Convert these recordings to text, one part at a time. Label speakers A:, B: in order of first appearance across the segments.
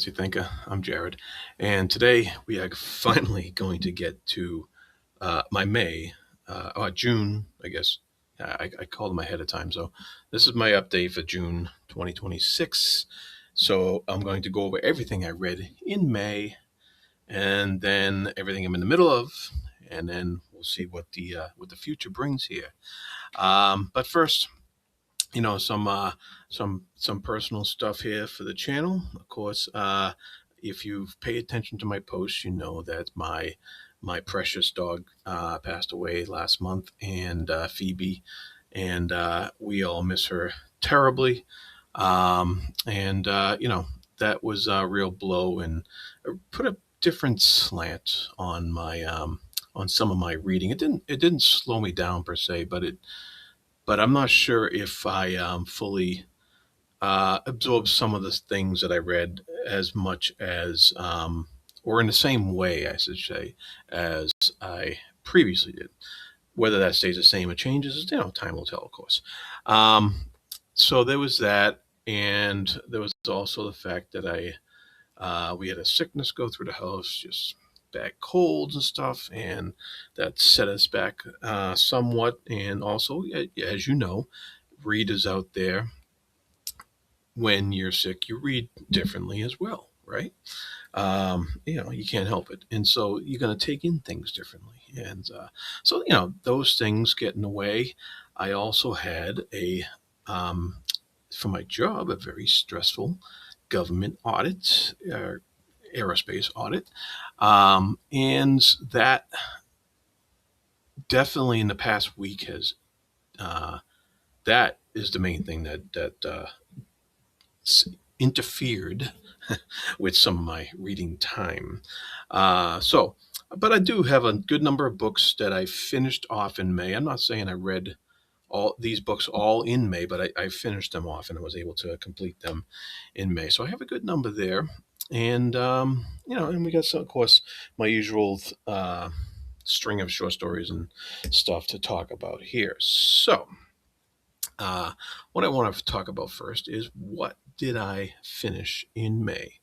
A: Fancy Thinker. I'm Jared, and today we are finally going to get to my May or June, I guess. I called them ahead of time, so this is my update for June 2026. So I'm going to go over everything I read in May, and then everything I'm in the middle of, and then we'll see what the future brings here. But first, some personal stuff here for the channel. Of course, if you've paid attention to my posts, you know that my precious dog passed away last month, and Phoebe, and we all miss her terribly. And that was a real blow, and put a different slant on some of my reading. It didn't slow me down per se, but I'm not sure if I fully absorbed some of the things that I read as much as, or in the same way, I should say, as I previously did. Whether that stays the same or changes, time will tell, of course. So there was that, and there was also the fact that we had a sickness go through the house, just bad colds and stuff, and that set us back somewhat. And also, as you know, readers out there, when you're sick, you read differently as well, right? You can't help it, and so you're going to take in things differently, and so those things get in the way. I also had for my job, a very stressful government audit, aerospace audit, and that definitely in the past week has that is the main thing that interfered with some of my reading time. But I do have a good number of books that I finished off in May. I'm not saying I read all these books all in May, but I finished them off and I was able to complete them in May. So I have a good number there. And, and we got some, of course, my usual string of short stories and stuff to talk about here. So, what I want to talk about first is, what did I finish in May?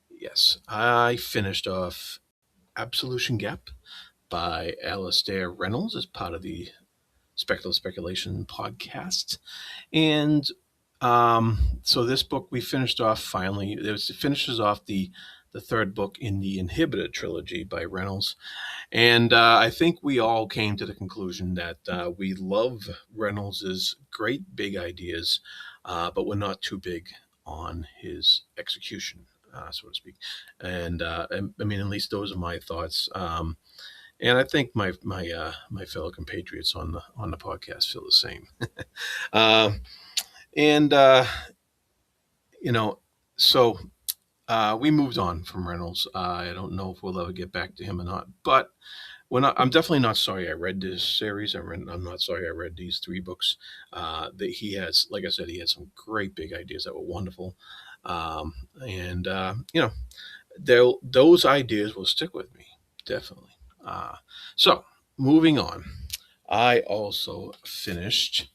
A: Yes, I finished off Absolution Gap by Alastair Reynolds as part of the Speculative Speculation podcast. And so this book we finished off finally. It finishes off the third book in the Inhibitor trilogy by Reynolds. And I think we all came to the conclusion that we love Reynolds's great big ideas, but we're not too big on his execution, so to speak. And I mean, at least those are my thoughts. And I think my fellow compatriots on the podcast feel the same. uh, and so we moved on from Reynolds. I don't know if we'll ever get back to him or not, but I'm definitely not sorry I read this series. I'm not sorry I read these three books. That he has, like I said, he has some great big ideas that were wonderful, and those ideas will stick with me, definitely. So moving on, I also finished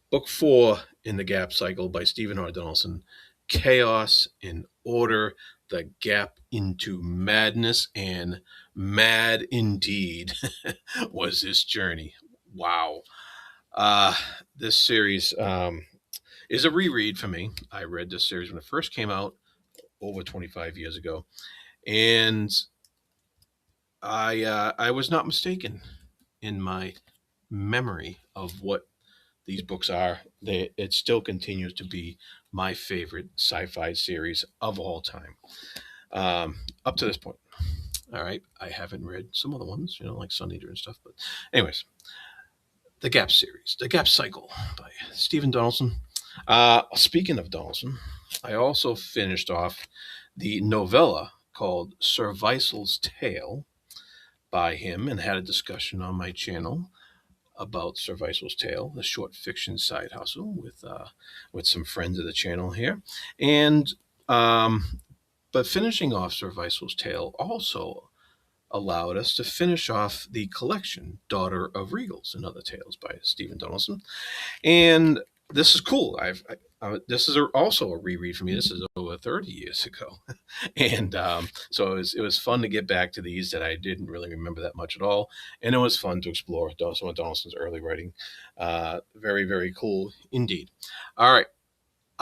A: book 4 in the Gap cycle by Stephen R. Donaldson, Chaos in Order: The Gap into Madness. And mad indeed was this journey. Wow. This series is a reread for me. I read this series when it first came out over 25 years ago, and I was not mistaken in my memory of what these books are. It still continues to be my favorite sci-fi series of all time, up to this point. All right, I haven't read some other ones, like Sun Eater and stuff. But anyways, the Gap series, the Gap cycle by Stephen Donaldson. Speaking of Donaldson, I also finished off the novella called Survival's Tale by him, and had a discussion on my channel about Survival's Tale, the short fiction side hustle, with some friends of the channel here. And but finishing off Survival's Tale also allowed us to finish off the collection Daughter of Regals and Other Tales by Stephen Donaldson. And this is cool. This is also a reread for me. This is over 30 years ago, and so it was fun to get back to these that I didn't really remember that much at all, and it was fun to explore some of Donaldson's early writing. Very very cool indeed. All right.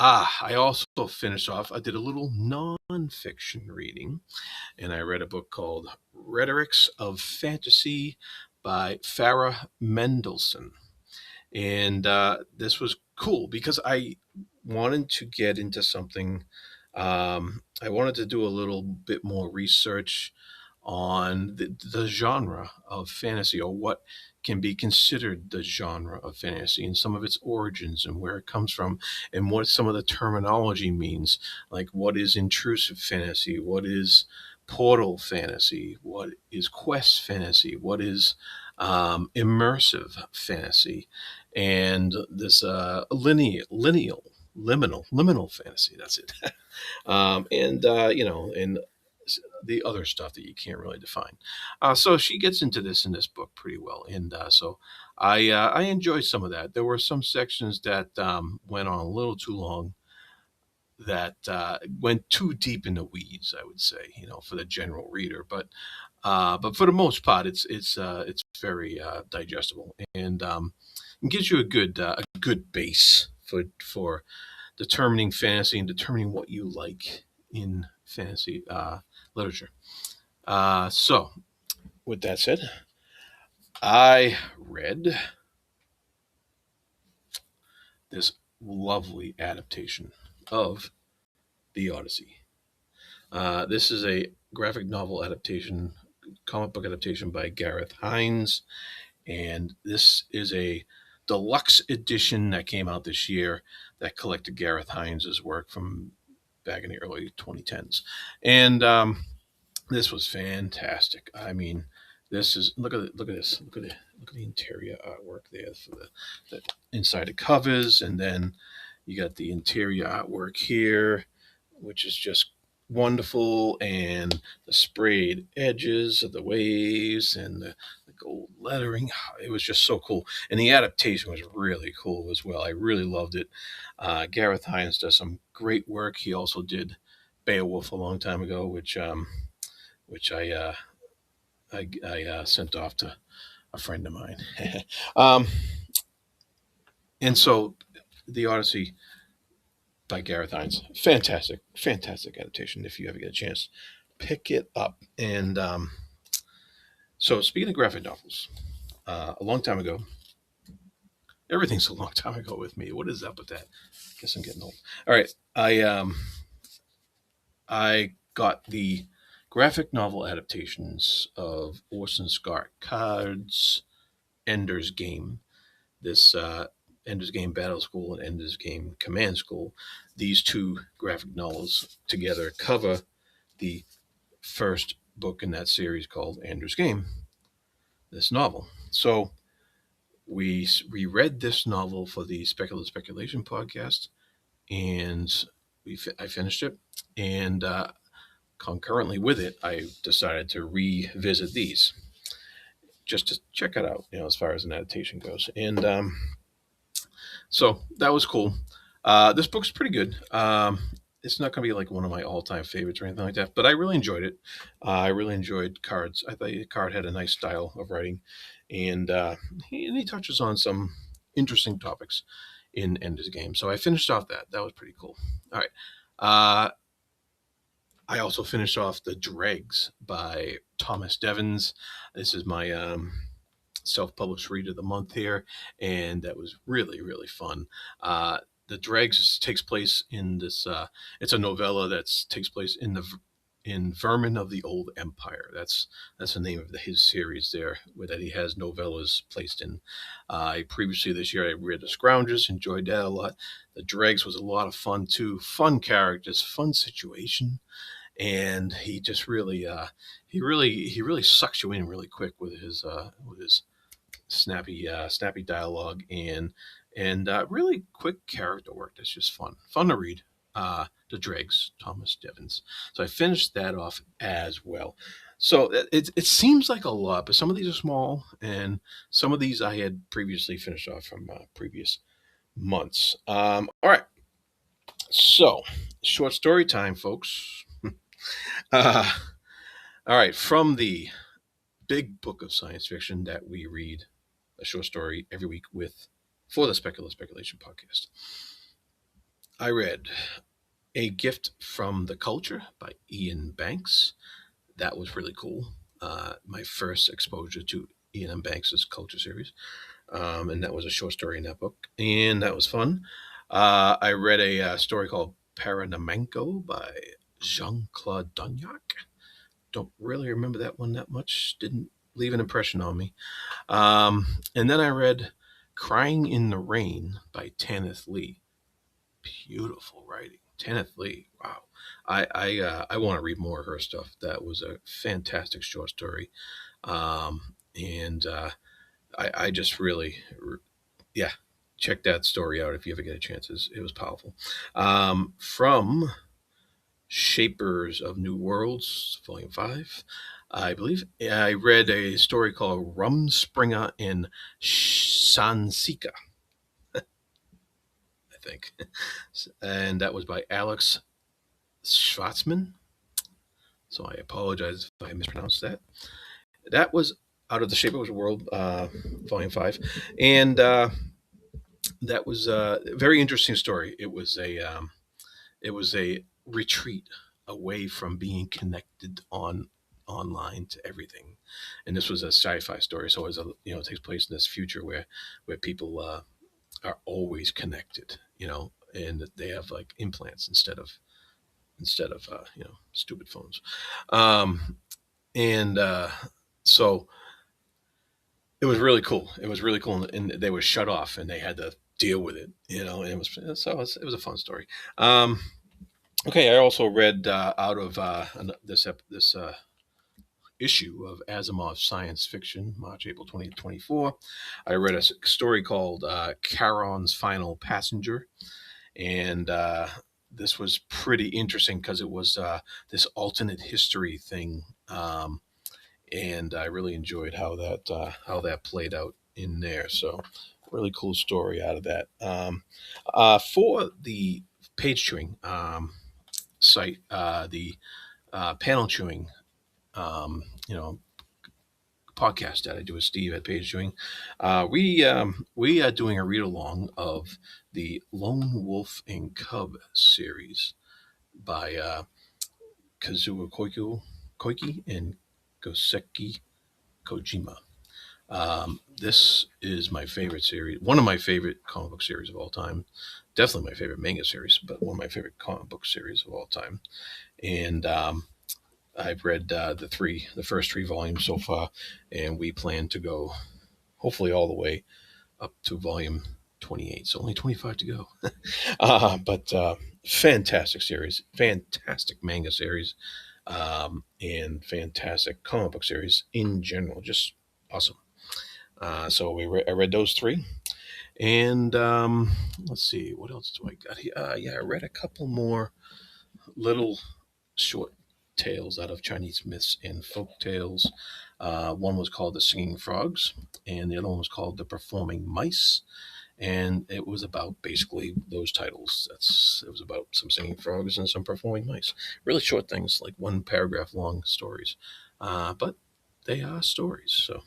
A: I also finished off. I did a little nonfiction reading, and I read a book called Rhetorics of Fantasy by Farah Mendelssohn. And this was cool because I wanted to get into something. I wanted to do a little bit more research on the genre of fantasy, or what can be considered the genre of fantasy, and some of its origins and where it comes from, and what some of the terminology means, like what is intrusive fantasy, what is portal fantasy, what is quest fantasy, what is immersive fantasy, and this liminal fantasy. That's it. And and the other stuff that you can't really define. So she gets into this in this book pretty well, and so I enjoyed some of that. There were some sections that went on a little too long, that went too deep in the weeds, I would say, for the general reader. But for the most part, it's very digestible, and it gives you a good base for determining fantasy and determining what you like in fantasy literature. So, with that said, I read this lovely adaptation of the Odyssey. This is a graphic novel adaptation, comic book adaptation by Gareth Hines, and this is a deluxe edition that came out this year that collected Gareth Hines's work from back in the early 2010s. And this was fantastic. I mean, this is look at this, look at the interior artwork there for the inside the covers, and then you got the interior artwork here, which is just wonderful, and the sprayed edges of the waves and the gold lettering. It was just so cool, and the adaptation was really cool as well. I really loved it. Gareth Hines does some great work. He also did Beowulf a long time ago, which I sent off to a friend of mine. um, and so the Odyssey by Gareth Hines, fantastic, fantastic adaptation. If you ever get a chance, pick it up. And so speaking of graphic novels, a long time ago, everything's a long time ago with me. What is up with that? Guess I'm getting old. All right, I got the graphic novel adaptations of Orson Scott Card's Ender's Game, this Ender's Game Battle School and Ender's Game Command School. These two graphic novels together cover the first book in that series called Ender's Game, this novel. So we read this novel for the Speculative Speculation podcast, and I finished it, and concurrently with it, I decided to revisit these just to check it out, as far as an adaptation goes. And so that was cool. This book's pretty good. It's not going to be like one of my all-time favorites or anything like that, but I really enjoyed it. I really enjoyed Card's. I thought Card had a nice style of writing, and he touches on some interesting topics in Ender's Game. So I finished off that. That was pretty cool. All right. I also finished off The Dregs by Thomas Devins. This is my self-published read of the month here, and that was really really fun. The Dregs takes place in this. It's a novella that takes place in Vermin of the Old Empire. That's the name of his series there, where that he has novellas placed in. Previously this year I read The Scroungers, enjoyed that a lot. The Dregs was a lot of fun too. Fun characters, fun situation, and he just really he really sucks you in really quick with his snappy dialogue, and really quick character work. That's just fun to read. The Dregs, Thomas Devins. So I finished that off as well. So it seems like a lot, but some of these are small, and some of these I had previously finished off from previous months. All right. So, short story time, folks. Uh, all right, from the big book of science fiction that we read a short story every week with for the Speculative Speculation podcast. I read A Gift from the Culture by Ian Banks. That was really cool. My first exposure to Ian M. Banks's Culture series. And that was a short story in that book. And that was fun. I read a story called Paranamenko by Jean Claude Dugnac. Don't really remember that one that much. Didn't leave an impression on me. And then I read Crying in the Rain by Tanith Lee. Beautiful writing. Tanith Lee. Wow. I want to read more of her stuff. That was a fantastic short story. And I just really, yeah, check that story out if you ever get a chance. It was powerful. From Shapers of New Worlds, Volume 5, I believe, I read a story called Rumspringer in Sansika, I think. And that was by Alex Schwarzman. So I apologize if I mispronounced that. That was out of the Shapers of World, Volume 5. And that was a very interesting story. It was a retreat away from being connected online to everything, and this was a sci-fi story. So it takes place in this future where people are always connected, and that they have like implants instead of stupid phones, and so it was really cool. It was really cool, and they were shut off, and they had to deal with it, and it was a fun story. Um, Okay, I also read out of this issue of Asimov's Science Fiction, March April 2024. I read a story called Charon's Final Passenger, and this was pretty interesting because it was this alternate history thing, and I really enjoyed how that played out in there. So, really cool story out of that. For the page chewing. Site, the panel chewing, um, you know, podcast that I do with Steve at Page Chewing. We are doing a read along of the Lone Wolf and Cub series by Kazuo Koike and Goseki Kojima. This is my favorite series, one of my favorite comic book series of all time. Definitely my favorite manga series, but one of my favorite comic book series of all time. And I've read the first three volumes so far, and we plan to go hopefully all the way up to volume 28. So only 25 to go. But fantastic series, fantastic manga series, and fantastic comic book series in general. Just awesome. So I read those three. And let's see, what else do I got here? Yeah, I read a couple more little short tales out of Chinese myths and folk tales. One was called The Singing Frogs, and the other one was called The Performing Mice. And it was about basically those titles. It was about some singing frogs and some performing mice. Really short things, like one paragraph long stories, but they are stories. So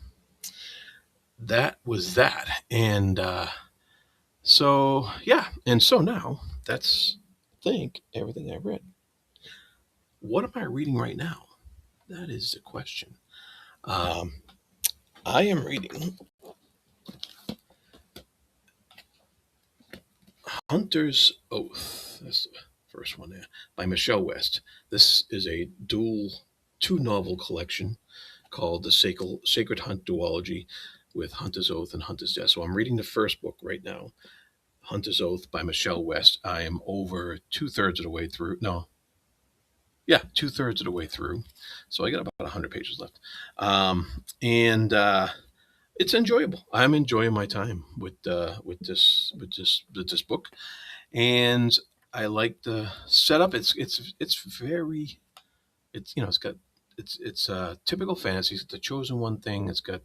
A: that was that, and so yeah, and so now that's I think everything I read. What am I reading right now? That is the question. Um, I am reading Hunter's Oath. That's the first one there by Michelle West. This is a two novel collection called the Sacred Hunt Duology with Hunter's Oath and Hunter's Death. So I'm reading the first book right now, Hunter's Oath by Michelle West. I am over two-thirds of the way through. No, yeah, two-thirds of the way through. So I got about 100 pages left. And it's enjoyable. I'm enjoying my time with this book, and I like the setup. It's very it's got it's typical fantasy. It's the chosen one thing. It's got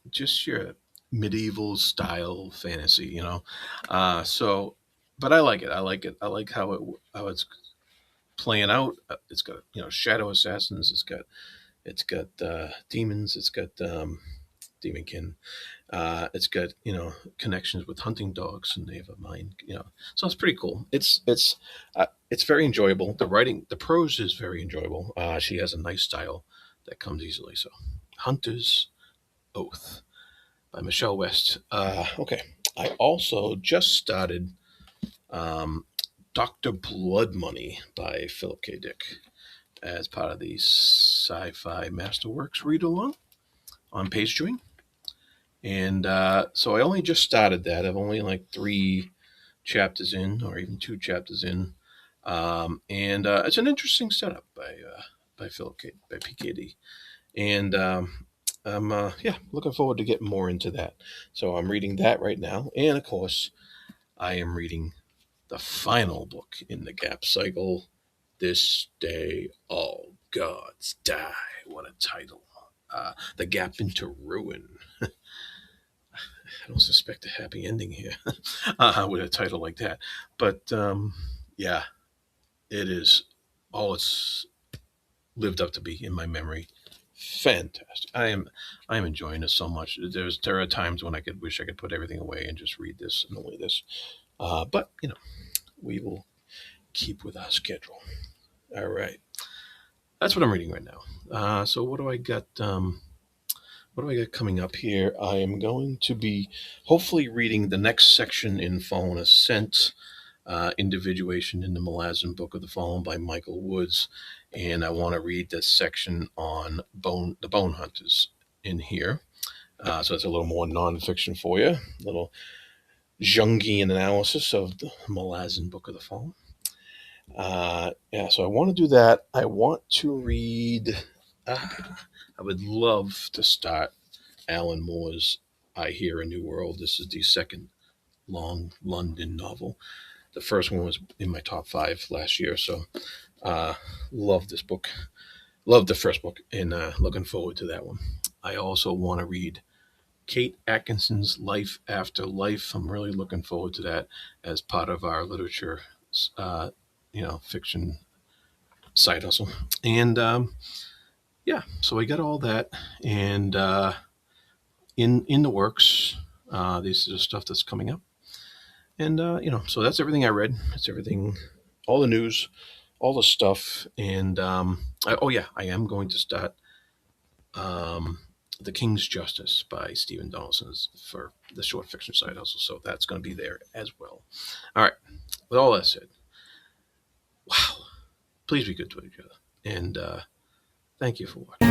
A: just your medieval style fantasy. So but I like it. I like it. I like how it's playing out. It's got shadow assassins. It's got demons. It's got demonkin. It's got connections with hunting dogs, and they have a mind. So it's pretty cool. It's very enjoyable. The writing, the prose is very enjoyable. She has a nice style that comes easily. So, Hunter's Oath by Michelle West. Okay, I also just started um, Doctor Blood Money by Philip K. Dick as part of the Sci-Fi Masterworks read along on Page Joy. And so I only just started that. I've only like 3 chapters in, or even 2 chapters in, and it's an interesting setup by by PKD, and I'm yeah, looking forward to getting more into that. So I'm reading that right now, and of course I am reading the final book in the Gap cycle. This Day All Gods Die. What a title! The Gap into Ruin. I don't suspect a happy ending here with a title like that. But yeah, it is all it's lived up to be in my memory. Fantastic. I am enjoying this so much. There are times when I could wish I could put everything away and just read this and only this. But we will keep with our schedule. All right. That's what I'm reading right now. So what do I got? What do I got coming up here? I am going to be hopefully reading the next section in Fallen Ascent, Individuation in the Malazan Book of the Fallen by Michael Woods. And I want to read this section on the Bone Hunters in here. So it's a little more nonfiction for you, a little Jungian analysis of the Malazan Book of the Fallen. Yeah, so I want to do that. I want to read. I would love to start Alan Moore's I Hear a New World. This is the second long London novel. The first one was in my top 5 last year, so love this book. Love the first book, and looking forward to that one. I also want to read Kate Atkinson's Life After Life. I'm really looking forward to that as part of our literature, fiction side hustle. And yeah, so I got all that, and in the works. These are the stuff that's coming up, and so that's everything I read. It's everything, all the news, all the stuff, and oh yeah, I am going to start um, The King's Justice by Stephen Donaldson for the short fiction side hustle. So that's going to be there as well. All right. With all that said, wow, please be good to each other, and thank you for watching.